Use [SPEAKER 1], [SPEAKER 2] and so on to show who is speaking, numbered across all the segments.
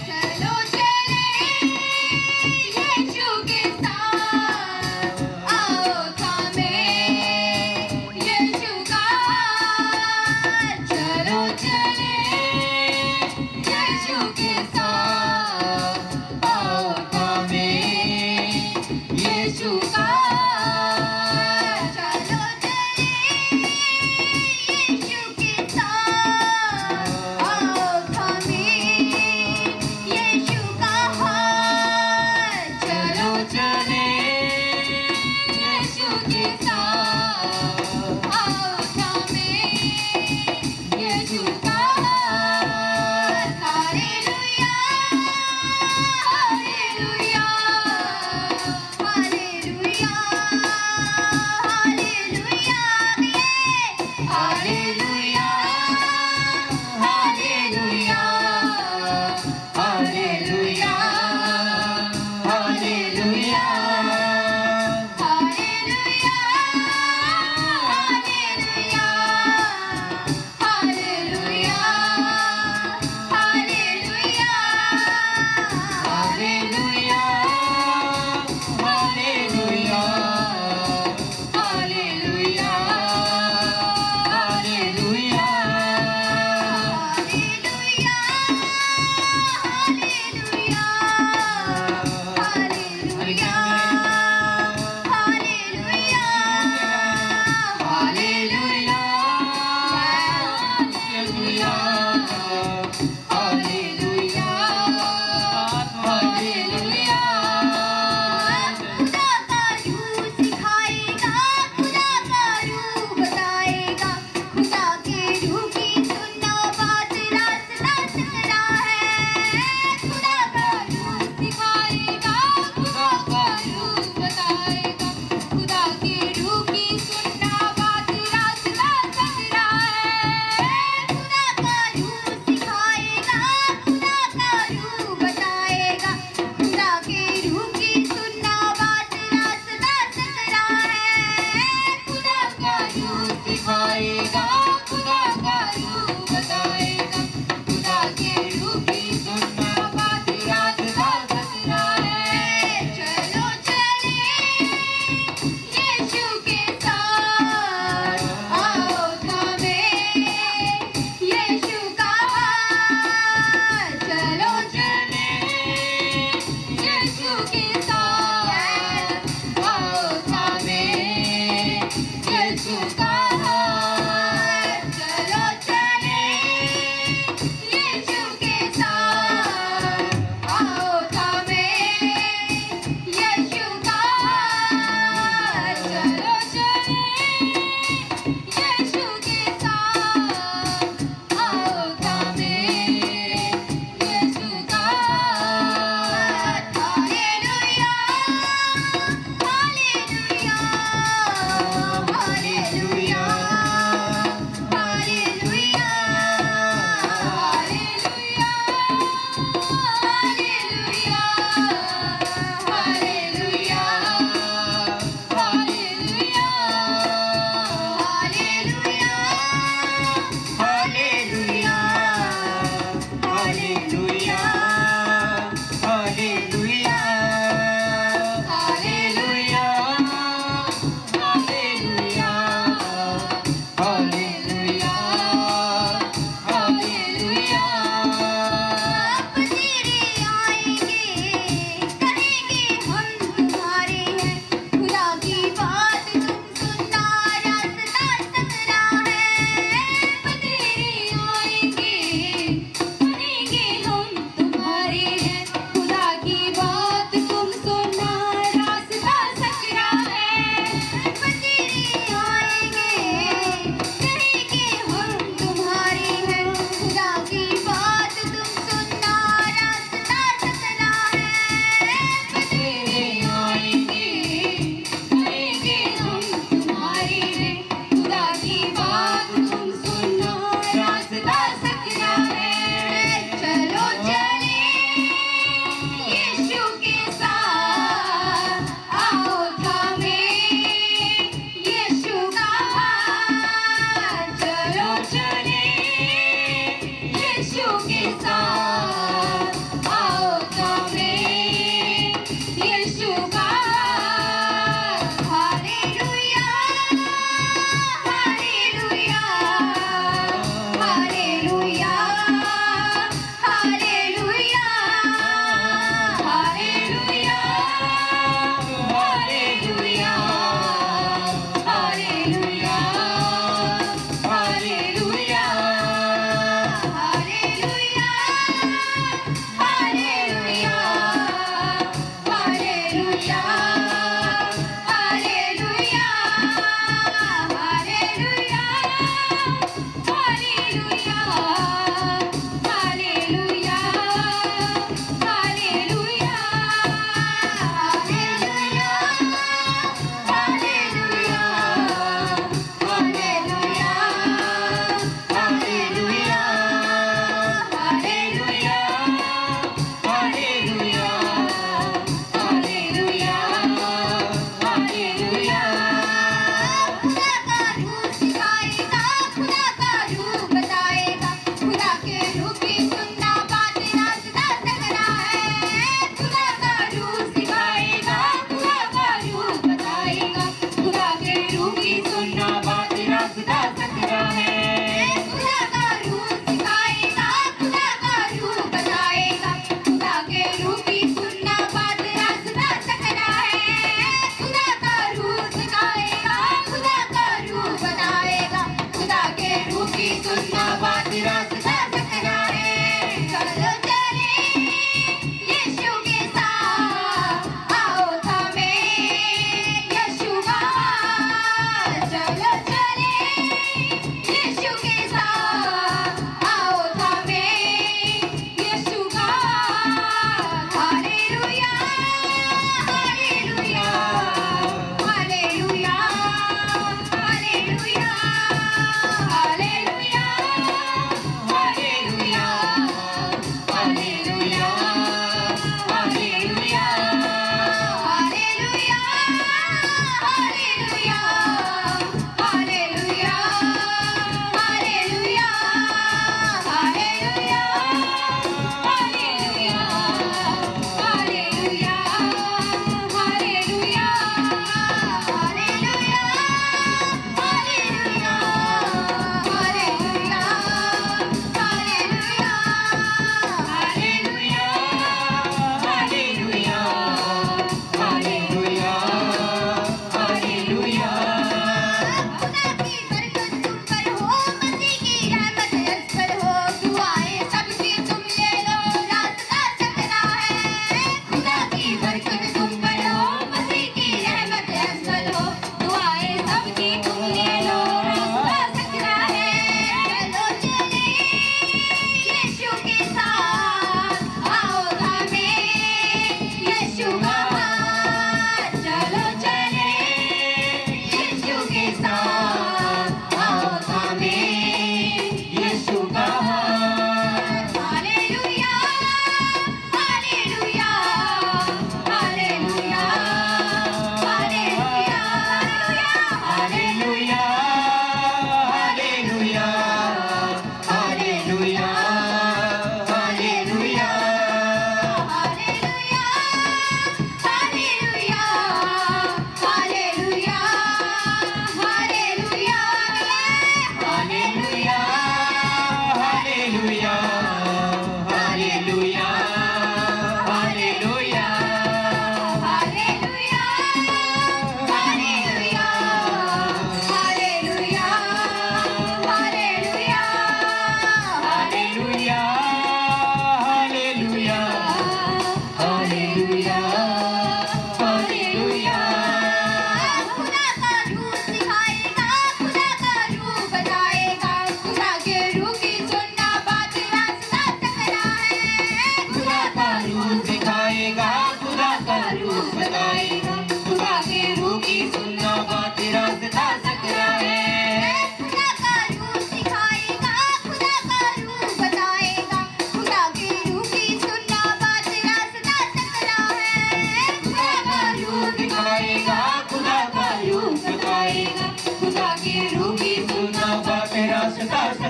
[SPEAKER 1] चलो चले यीशु के साथ।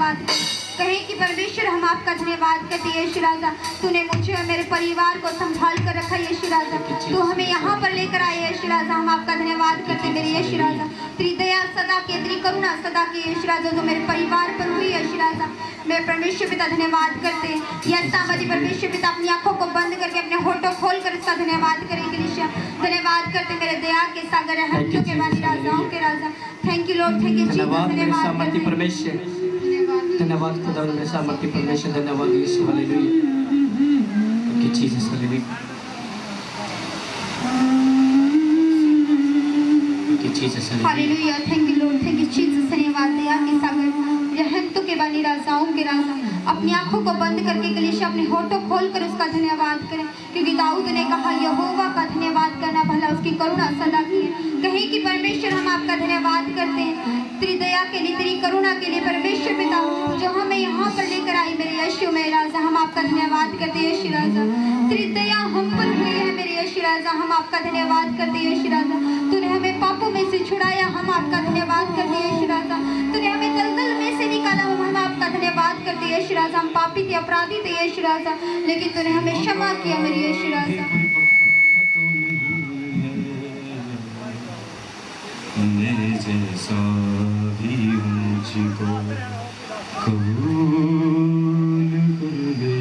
[SPEAKER 2] धन्यवाद करें। कहें कि परमेश्वर हम आपका धन्यवाद करते हैं यीशु राजा, तूने मुझे और मेरे परिवार को संभाल कर रखा है यीशु राजा, तू हमें यहाँ पर लेकर आए यीशु राजा, हम आपका धन्यवाद करते हैं मेरे यीशु राजा। तेरी दया सदा की, तेरी करुणा सदा की यीशु राजा जो मेरे परिवार पर हुई यीशु राजा, मेरे परमेश्वर पिता धन्यवाद करते हैं। यह सामर्थ्य परमेश्वर पिता अपनी आंखों को बंद करके अपने होठों खोल कर उसका धन्यवाद करेंगे ईशा, धन्यवाद करते मेरे दया के सागर रहमतों के वाली राजाओं के राजा। Thank you Lord, thank you Jesus,
[SPEAKER 1] धन्यवाद मेरे
[SPEAKER 2] धन्यवाद
[SPEAKER 1] सामर्थ्य
[SPEAKER 2] करते हैं।
[SPEAKER 1] परमेश्वर, धन्यवाद खुदा मेरे सामर्थ्य परमेश्वर, धन्यवाद यीशु, hallelujah. Thank you Jesus, hallelujah. Thank you Jesus, hallelujah.
[SPEAKER 2] Hallelujah, thank you Lord, thank you Jesus, धन्यवाद दया के सागर रहमतों के वाली राजाओं के राजा। अपनी आंखों को बंद करके कलीसिया अपने होठों खोल कर उसका धन्यवाद करें, क्योंकि दाऊद ने कहा यहोवा का धन्यवाद करना भला उसकी करुणा सदा की है। कहें कि परमेश्वर हम आपका धन्यवाद करते हैं तेरी दया के लिए, तेरी करुणा के लिए परमेश्वर पिता जो हमें यहाँ पर लेकर आई मेरे यीशु मेरे राजा, हम आपका धन्यवाद करते हैं यीशु राजा। तेरी दया हम पर हुई है मेरे यीशु राजा, हम आपका धन्यवाद करते हैं यीशु राजा। तूने हमें पापों में से छुड़ाया, हम आपका धन्यवाद करते हैं यीशु राजा। तूने हमें दलदल में से निकाला, हम आपका धन्यवाद करते हैं यीशु राजा। हम पापी थे, अपराधी थे यीशु राजा, लेकिन तूने हमें क्षमा किया मेरे यीशु राजा।
[SPEAKER 3] मेरे जैसा भी मुझको कबूल कर ले,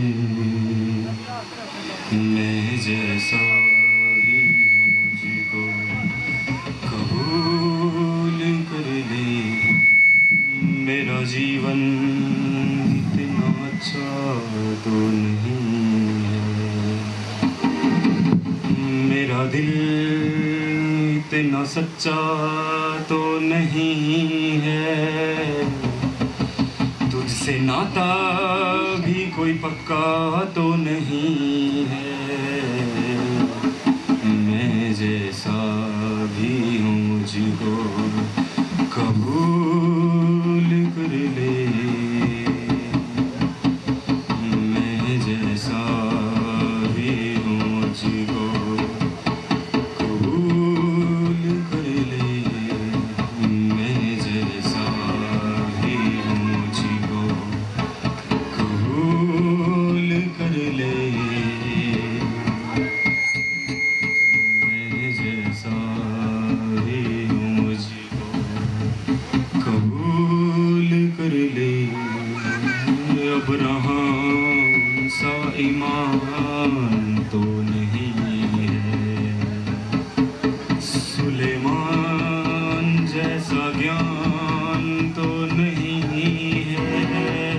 [SPEAKER 3] मैं जैसा भी मुझको कबूल कर ले। मेरा जीवन इतना अच्छा तो नहीं है, मेरा दिल इतना सच्चा तो नहीं है, तुझसे नाता भी कोई पक्का तो नहीं है। मैं जैसा भी हूँ मुझको कबूल कर ले, मैं जैसा भी हूँ मुझको ईमान तो नहीं है, सुलेमान जैसा ज्ञान तो नहीं है,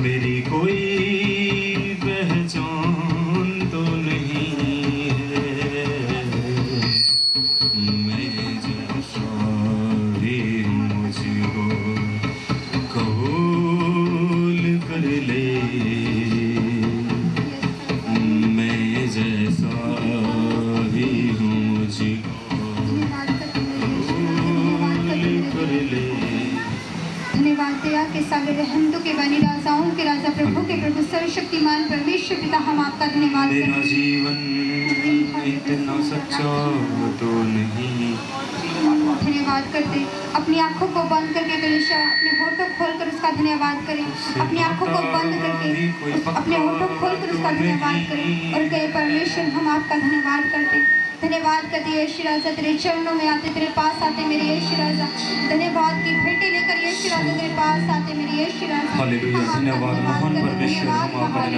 [SPEAKER 3] मेरी कोई पहचान तो नहीं है। मैं जैसा भी मुझको कबूल कर ले, जैसा भी हूँ मुझको कर ले।
[SPEAKER 2] धन्यवाद दया के सागर रहमतों के वाली राजाओं के राजा, प्रभु के प्रभु सर्वशक्तिमान परमेश्वर पिता हम आपका धन्यवाद करते
[SPEAKER 3] मेरा
[SPEAKER 2] हैं।
[SPEAKER 3] जीवन इतना सच्चा तो नहीं।
[SPEAKER 2] धन्यवाद करते अपनी आंखों को बंद करके कलीसिया अपने होठों खोल कर उसका धन्यवाद करें, अपनी आंखों को बंद करके अपने होठों खोल कर उसका धन्यवाद करें और कहे परमेश्वर हम आपका धन्यवाद करते हैं। धन्यवाद करते यीशु राजा, तेरे चरणों में आते, तेरे पास आते मेरे यीशु राजा। धन्यवाद की भेंटें लेकर यीशु राजा तेरे पास आते मेरे यीशु राजा।
[SPEAKER 3] हालेलुया, धन्यवाद महान परमेश्वर, हम आपका